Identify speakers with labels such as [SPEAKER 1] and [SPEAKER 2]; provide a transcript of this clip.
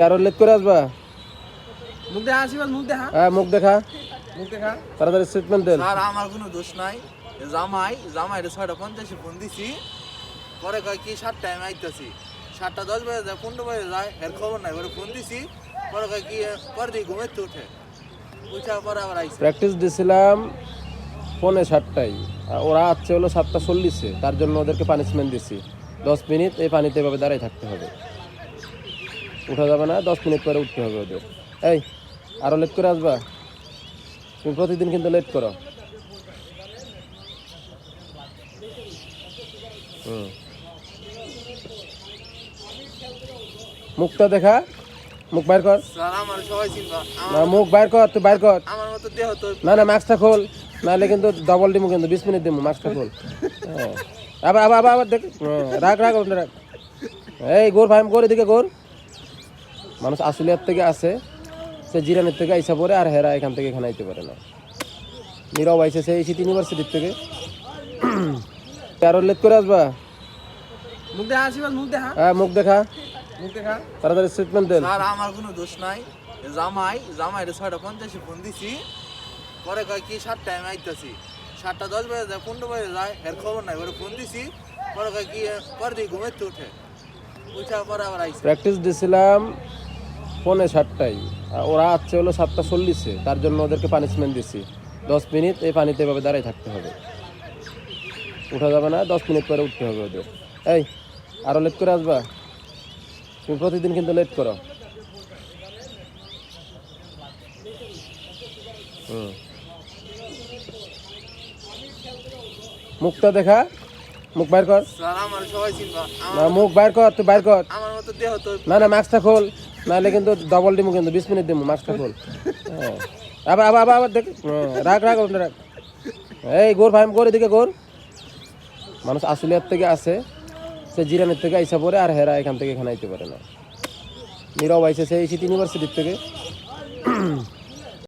[SPEAKER 1] আর late করে আসবা।
[SPEAKER 2] মুখ দেখা আসিবাস, মুখ দেখা,
[SPEAKER 1] হ্যাঁ মুখ দেখা,
[SPEAKER 2] মুখ দেখা।
[SPEAKER 1] তাড়াতাড়ি স্টেটমেন্ট দেন।
[SPEAKER 3] স্যার আমার কোনো দোষ নাই। জামাই 6:50 ফোন দিছি, পরে কয় কি 7টায় আমি আইতাছি। 7:10 বাজে যায়, 15 বাজে যায়, এর খবর নাই। পরে ফোন দিছি, পরে কয় কি পরে দিয়ে ঘুমাইতে উঠে, উঠে পরে আবার আইসে।
[SPEAKER 1] প্র্যাকটিস দিছিলাম 6:45, ওরা আসছে হলো 7:40, তার জন্য ওদেরকে পানিশমেন্ট দিছি 10 মিনিট এই পানিতে এভাবে দাঁড়াই থাকতে হবে, উঠা যাবে না, 10 মিনিট পরে উঠতে হবে ওদের। এই আরো লেট করে আসবা, তুমি প্রতিদিন কিন্তু লেট করো। মুখটা দেখা, মুখ বাইর কর।
[SPEAKER 3] স্যার আমার সবাই চিনবা,
[SPEAKER 1] না মুখ বাইর কর, তুই বাইর কর।
[SPEAKER 3] আমার মতো দেহ তো।
[SPEAKER 1] না মাস্কটা খোল, নাহলে কিন্তু ডবল দিমু, কিন্তু 20 মিনিট দিমু, মাস্কটা খোল। হ্যাঁ আবার আবার আবার দেখ, রাখ রাখ ওটা রাখ। এই গোর ভাই গোর, এদিকে গোর। মানুষ আসলিয়ার থেকে আসে, সে জিরানের থেকে আইসা পড়ে, আর হেরা এখান থেকে এখানে আইতে পারে না। নীরব আইসে সেই সিটি ইউনিভার্সিটির থেকে। আরো লেট করে আসবা।
[SPEAKER 2] মুখ দেখা আসিবাস, মুখ দেখা,
[SPEAKER 1] হ্যাঁ মুখ দেখা,
[SPEAKER 2] মুখ দেখা।
[SPEAKER 1] তাড়াতাড়ি স্টেটমেন্ট দেন।
[SPEAKER 3] স্যার আমার কোনো দোষ নাই। জামাই 6:50 ফোন দিছি, পরে কয় কি 7টায় আমি আইতাছি। 7:10 বাজে যায়, 15 বাজে যায়, এর খবর নাই। পরে ফোন দিছি, পরে কয় কি পরে দিয়ে ঘুমাইতে উঠে, উঠে পরে আবার আইসে।
[SPEAKER 1] প্র্যাকটিস দিছিলাম 6:45, ওরা আসছে হলো 7:40, তার জন্য ওদেরকে পানিশমেন্ট দিছি 10 মিনিট এই পানিতে এভাবে দাঁড়াই থাকতে হবে, উঠা যাবে না, 10 মিনিট পরে উঠতে হবে ওদের। এই আরো লেট করে আসবা, তুমি প্রতিদিন কিন্তু লেট করো। মুখটা দেখা, মুখ বাইর কর।
[SPEAKER 3] স্যার আমার সবাই চিনবা,
[SPEAKER 1] না মুখ বাইর কর, তুই বাইর কর।
[SPEAKER 3] আমার মতো দেহ তো।
[SPEAKER 1] না মাস্কটা খোল, নাহলে কিন্তু ডবল দিমু, কিন্তু 20 মিনিট দিমু, মাস্কটা খোল। হ্যাঁ আবার আবার আবার আবার দেখ, রাখ রাখ ওটা রাখ। এই গোর ভাই গোর, এদিকে গোর। মানুষ আসলিয়ার থেকে আসে, সে জিরানের থেকে আইসা পড়ে, আর হেরা এখান থেকে এখানে আইতে পারে না। নীরব আইসে সেই সিটি ইউনিভার্সিটির থেকে।